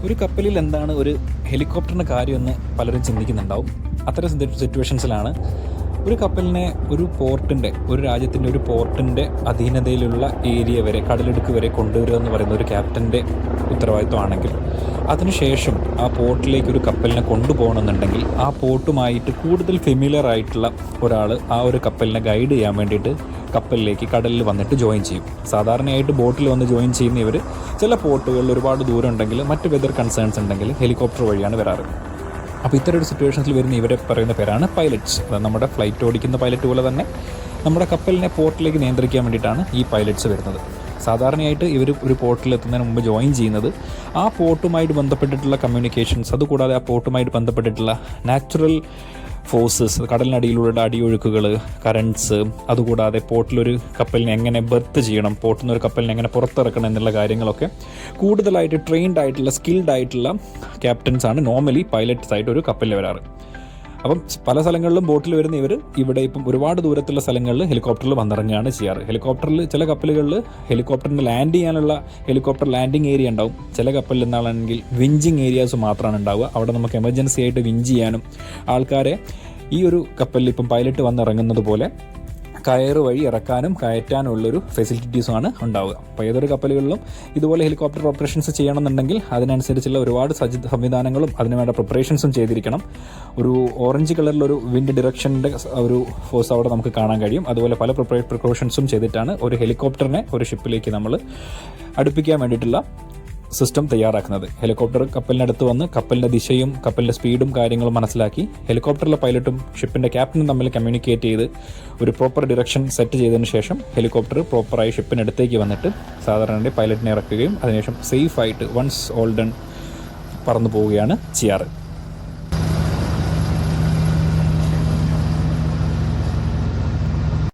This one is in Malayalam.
ഒരു കപ്പലിൽ എന്താണ് ഒരു ഹെലികോപ്റ്ററിൻ്റെ കാര്യമെന്ന് പലരും ചിന്തിക്കുന്നുണ്ടാവും. അത്തരം സിറ്റുവേഷൻസിലാണ് ഒരു കപ്പലിനെ ഒരു രാജ്യത്തിൻ്റെ ഒരു പോർട്ടിൻ്റെ അധീനതയിലുള്ള ഏരിയ വരെ, കടലിടുക്ക് വരെ കൊണ്ടുവരിക എന്ന് പറയുന്ന ഒരു ക്യാപ്റ്റൻ്റെ ഉത്തരവാദിത്വമാണെങ്കിൽ, അതിനുശേഷം ആ പോർട്ടിലേക്ക് ഒരു കപ്പലിനെ കൊണ്ടുപോകണമെന്നുണ്ടെങ്കിൽ ആ പോർട്ടുമായിട്ട് കൂടുതൽ ഫെമിലിയർ ആയിട്ടുള്ള ഒരാൾ ആ ഒരു കപ്പലിനെ ഗൈഡ് ചെയ്യാൻ വേണ്ടിയിട്ട് കപ്പലിലേക്ക് കടലിൽ വന്നിട്ട് ജോയിൻ ചെയ്യും. സാധാരണയായിട്ട് ബോട്ടിൽ വന്ന് ജോയിൻ ചെയ്യുന്ന ഇവർ ചില പോർട്ടുകളിൽ ഒരുപാട് ദൂരം ഉണ്ടെങ്കിൽ, മറ്റ് വെതർ കൺസേൺസ് ഉണ്ടെങ്കിൽ ഹെലികോപ്റ്റർ വഴിയാണ് വരാറ്. അപ്പോൾ ഇത്തരം ഒരു സിറ്റുവേഷൻസിൽ വരുന്ന ഇവരെ പറയുന്ന പേരാണ് പൈലറ്റ്സ്. നമ്മുടെ ഫ്ലൈറ്റ് ഓടിക്കുന്ന പൈലറ്റ് പോലെ തന്നെ നമ്മുടെ കപ്പലിനെ പോർട്ടിലേക്ക് നിയന്ത്രിക്കാൻ വേണ്ടിയിട്ടാണ് ഈ പൈലറ്റ്സ് വരുന്നത്. സാധാരണയായിട്ട് ഇവർ ഒരു പോർട്ടിൽ എത്തുന്നതിന് മുമ്പ് ജോയിൻ ചെയ്യുന്നത് ആ പോർട്ടുമായിട്ട് ബന്ധപ്പെട്ടിട്ടുള്ള കമ്മ്യൂണിക്കേഷൻസ്, അതുകൂടാതെ ആ പോർട്ടുമായിട്ട് ബന്ധപ്പെട്ടിട്ടുള്ള നാച്ചുറൽ ഫോഴ്സസ്, കടലിനടിയിലുള്ള അടിയൊഴുക്കുകൾ, കറൻറ്റ്സ്, അതുകൂടാതെ പോർട്ടിലൊരു കപ്പലിനെ എങ്ങനെ ബർത്ത് ചെയ്യണം, പോർട്ടിൽ നിന്ന് ഒരു കപ്പലിനെ എങ്ങനെ പുറത്തിറക്കണം എന്നുള്ള കാര്യങ്ങളൊക്കെ കൂടുതലായിട്ട് ട്രെയിൻഡ് ആയിട്ടുള്ള, സ്കിൽഡ് ആയിട്ടുള്ള ക്യാപ്റ്റൻസാണ് നോർമലി പൈലറ്റ്സ് ആയിട്ട് ഒരു കപ്പലിൽ വരാറ്. അപ്പം പല സ്ഥലങ്ങളിലും ബോട്ടിൽ വരുന്ന ഇവർ ഇവിടെ ഇപ്പം ഒരുപാട് ദൂരത്തുള്ള സ്ഥലങ്ങളിൽ ഹെലികോപ്റ്ററിൽ വന്നിറങ്ങുകയാണ് ചെയ്യാറ്. ഹെലികോപ്റ്ററിൽ ചില കപ്പലുകളിൽ ഹെലികോപ്റ്ററിന് ലാൻഡ് ചെയ്യാനുള്ള ഹെലികോപ്റ്റർ ലാൻഡിങ് ഏരിയ ഉണ്ടാവും. ചില കപ്പലിൽ എന്താണെങ്കിൽ വിഞ്ചിങ് ഏരിയാസ് മാത്രമാണ് ഉണ്ടാവുക. അവിടെ നമുക്ക് എമർജൻസി ആയിട്ട് വിഞ്ച് ചെയ്യാനും ആൾക്കാരെ ഈ ഒരു കപ്പലിൽ ഇപ്പം പൈലറ്റ് വന്നിറങ്ങുന്നത് പോലെ കയറ് വഴി ഇറക്കാനും കയറ്റാനും ഉള്ളൊരു ഫെസിലിറ്റീസുമാണ് ഉണ്ടാവുക. അപ്പോൾ ഏതൊരു കപ്പലുകളിലും ഇതുപോലെ ഹെലികോപ്റ്റർ ഓപ്പറേഷൻസ് ചെയ്യണമെന്നുണ്ടെങ്കിൽ അതിനനുസരിച്ചുള്ള ഒരുപാട് സംവിധാനങ്ങളും അതിനുവേണ്ട പ്രിപ്പറേഷൻസും ചെയ്തിരിക്കണം. ഒരു ഓറഞ്ച് കളറിലൊരു വിൻഡ് ഡിറക്ഷൻ്റെ ഒരു ഫോഴ്സ് അവിടെ നമുക്ക് കാണാൻ കഴിയും. അതുപോലെ പല പ്രിക്കോഷൻസും ചെയ്തിട്ടാണ് ഒരു ഹെലികോപ്റ്ററിനെ ഒരു ഷിപ്പിലേക്ക് നമ്മൾ അടുപ്പിക്കാൻ വേണ്ടിയിട്ടുള്ള സിസ്റ്റം തയ്യാറാക്കുന്നത്. ഹെലികോപ്റ്റർ കപ്പലിനടുത്ത് വന്ന് കപ്പലിൻ്റെ ദിശയും കപ്പലിൻ്റെ സ്പീഡും കാര്യങ്ങളും മനസ്സിലാക്കി ഹെലികോപ്റ്ററിലെ പൈലറ്റും ഷിപ്പിൻ്റെ ക്യാപ്റ്റനും തമ്മിൽ കമ്മ്യൂണിക്കേറ്റ് ചെയ്ത് ഒരു പ്രോപ്പർ ഡിറക്ഷൻ സെറ്റ് ചെയ്തതിന് ശേഷം ഹെലികോപ്റ്റർ പ്രോപ്പറായി ഷിപ്പിനടുത്തേക്ക് വന്നിട്ട് സാധാരണ പൈലറ്റിനെ ഇറക്കുകയും അതിനുശേഷം സേഫായിട്ട് വൺസ് ഓൾ ഡൺ പറന്നു പോവുകയാണ് ചെയ്യാറ്.